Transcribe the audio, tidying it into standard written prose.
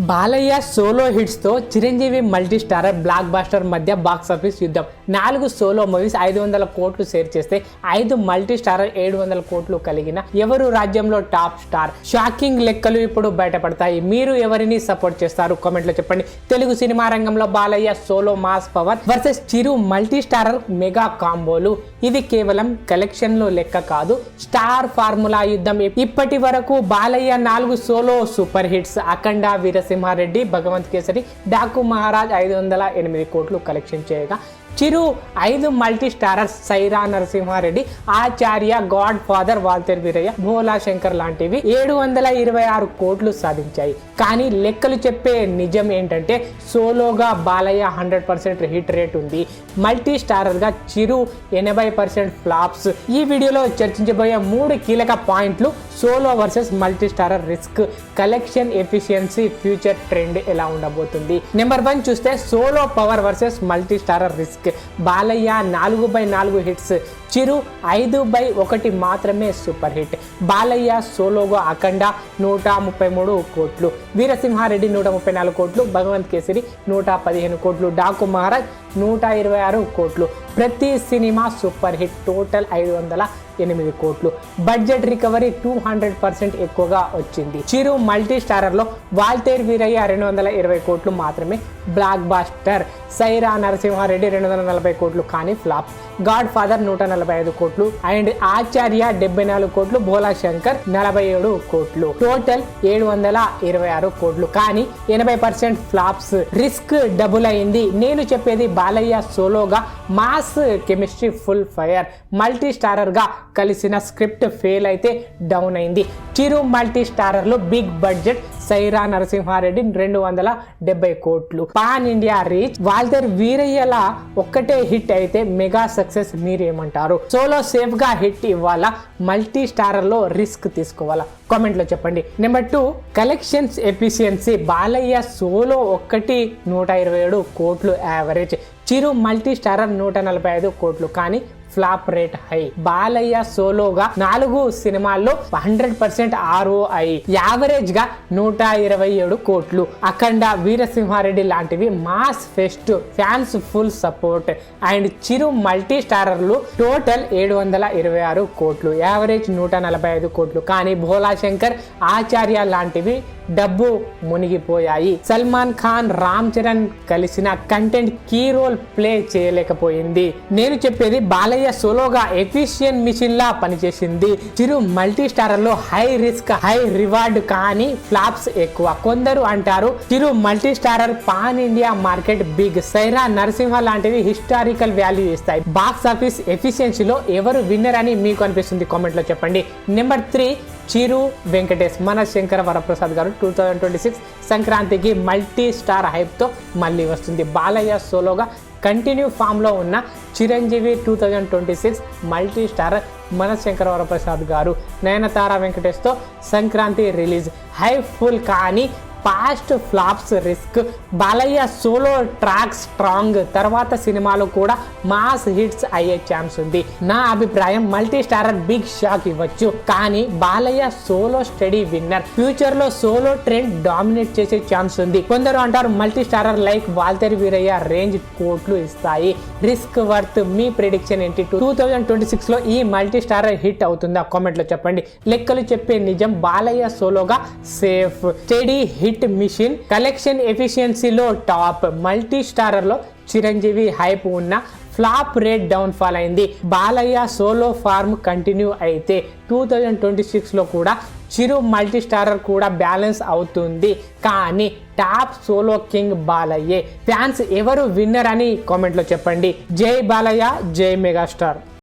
Balayya solo hits తో Chiranjeevi multi starrer blockbuster మధ్య box office యుద్ధం. 4 సోలో మూవీస్ 500 కోట్లు షేర్ చేస్తే 5 మల్టీ స్టారర్ 700 కోట్లు కలిగిన ఎవరు రాజ్యంలో టాప్ స్టార్? షాకింగ్ లెక్కలు ఇప్పుడు బయటపడతాయి. మీరు ఎవరిని సపోర్ట్ చేస్తారు? కామెంట్ లో చెప్పండి. తెలుగు సినిమా రంగంలో Balayya solo mass power versus Chiru multi starrer mega కాంబోలు. ఇది కేవలం కలెక్షన్ లో లెక్క కాదు, స్టార్ ఫార్ములా యుద్ధం. ఇప్పటి వరకు బాలయ్య 4 సోలో సూపర్ హిట్స్ అఖండ, వీరసింహారెడ్డి, భగవంత్ కేసరి, డాకు మహారాజ్ 508 కోట్లు కలెక్షన్ చేయగా, చిరు 5 మల్టీ స్టారర్స్ సైరా నరసింహారెడ్డి, ఆచార్య, గాడ్ ఫాదర్, వాల్తేర్ వీరయ్య, భోలా శంకర్ లాంటివి 726 కోట్లు సాధించాయి. కానీ లెక్కలు చెప్పే నిజం ఏంటంటే సోలోగా బాలయ్య 100% హిట్ రేట్ ఉంది, మల్టీ స్టారర్ గా చిరు 80% ఫ్లాప్స్. ఈ వీడియోలో చర్చించబోయే 3 కీలక పాయింట్లు: solo versus multi starrer risk, collection efficiency, future trend ఎలా ఉండబోతుంది. నెంబర్ 1 చూస్తే solo power versus multi starrer risk. Balayya 4/4 hits, Chiru 5/1 మాత్రమే సూపర్ హిట్. బాలయ్య సోలోగా అఖండ 133 కోట్లు, వీరసింహారెడ్డి 134 కోట్లు, భగవంత్ కేసరి 115 కోట్లు, డాకు మహారాజ్ 126 కోట్లు. ప్రతి సినిమా సూపర్ హిట్. టోటల్ 508 కోట్లు. బడ్జెట్ రికవరీ 200% ఎక్కువగా వచ్చింది. చిరు మల్టీ స్టారర్ లో వాల్తేర్ వీరయ్య 220 కోట్లు మాత్రమే బ్లాక్ బాస్టర్. సైరా నరసింహారెడ్డి 240 కోట్లు కానీ ఫ్లాప్. గాడ్ ఫాదర్ 145 కోట్లు అండ్ ఆచార్య 74 కోట్లు, భోలా శంకర్ 47 కోట్లు. టోటల్ 726 కోట్లు కానీ 80% ఫ్లాప్స్. రిస్క్ డబుల్ అయింది. నేను చెప్పేది బాలయ్య సోలోగా mass chemistry full fire, multi starrer గా కలిసిన స్క్రిప్ట్ ఫెయిల్ అయితే డౌన్ అయింది. చిరు మల్టీ స్టారర్ లో బిగ్ బడ్జెట్, సైరా నరసింహారెడ్డి 270 కోట్లు, పాన్ ఇండియా రీచ్. వాల్తేర్ వీరయ్యల ఒక్కటే హిట్ అయితే మెగా సక్సెస్. మీరేమంటారు? సోలో సేఫ్ గా హిట్ ఇవ్వాలా, మల్టీ స్టారర్ లో రిస్క్ తీసుకోవాలా? కామెంట్ లో చెప్పండి. Number 2 collections efficiency. Balayya solo 127 కోట్లు యావరేజ్, చిరు మల్టీ స్టారర్ 145 కోట్లు కానీ ఫ్లాప్ రేట్ హై. బాలయ్య సోలోగా 4 సినిమాల్లో 100% ROI, యావరేజ్ గా 127 కోట్లు. అఖండ, వీరసింహారెడ్డి లాంటివి mass pest, fans full support. And Chiru multi స్టారర్లు total 726 కోట్లు, యావరేజ్ 145 కోట్లు కానీ భోలా శంకర్, ఆచార్య లాంటివి డబ్బు మునిగిపోయాయి. సల్మాన్ ఖాన్, రామ్ చరణ్ కలిసిన కంటెంట్ కీ రోల్ ప్లే చేయలేకపోయింది. నేను చెప్పేది బాలయ్య సోలోగా ఎఫిషియెంట్ మిషన్ లా పనిచేసింది. చిరు మల్టీ స్టారర్ లో హై రిస్క్ హై రివార్డ్ కానీ ఫ్లాప్స్ ఎక్కువ. కొందరు అంటారు చిరు multi starrer pan India market big, Sye Raa Narasimha లాంటివి హిస్టారికల్ వాల్యూ ఇస్తాయి. బాక్స్ ఆఫీస్ ఎఫిషియన్సీలో ఎవరు విన్నర్ అని మీకు అనిపిస్తుంది? కామెంట్ లో చెప్పండి. నెంబర్ 3 చిరు వెంకటేష్. మన శంకర వరప్రసాద్ గారు 2026 సంక్రాంతికి మల్టీ స్టార్ హైప్ తో మళ్ళీ వస్తుంది. బాలయ్య సోలోగా కంటిన్యూ ఫామ్ లో ఉన్న చిరంజీవి 2026 మల్టీ స్టార్ మన శంకర వరప్రసాద్ గారు, నయనతార వెంకటేష్ తో సంక్రాంతి రిలీజ్. హై ఫుల్ కానీ past flops risk. Balayya solo track strong, తర్వాత సినిమాలో కూడా మాస్ హిట్స్ అయ్యే ఛాన్స్ ఉంది. నా అభిప్రాయం మల్టీ స్టారర్ బిగ్ షాక్ ఇవ్వచ్చు కానీ Balayya solo steady winner. Future లో సోలో ట్రెండ్ డామినేట్ చేసే ఛాన్స్ ఉంది. కొందరు అంటారు multi starrer like Waltair Veerayya range కోట్లు ఇస్తాయి. Risk worth. మీ ప్రిడిక్షన్ ఏంటి? 2026 లో ఈ మల్టీ స్టారర్ హిట్ అవుతుందా? కామెంట్ లో చెప్పండి. లెక్కలు చెప్పే నిజం బాలయ్య సోలోగా safe steady hit mission, collection ఎఫిషియన్సీలో టాప్. మల్టీ స్టారర్ లో చిరంజీవి హైప్ ఉన్న ఫ్లాప్ రేట్ డౌన్ ఫాల్ అయింది. బాలయ్య సోలో ఫార్మ్ కంటిన్యూ అయితే 2026 లో కూడా చిరు మల్టీ స్టారర్ కూడా బ్యాలెన్స్ అవుతుంది. కానీ టాప్ సోలో కింగ్ బాలయ్యే. ఫ్యాన్స్ ఎవరు విన్నర్ అని కామెంట్ లో చెప్పండి. జై బాలయ్య, జై మెగాస్టార్.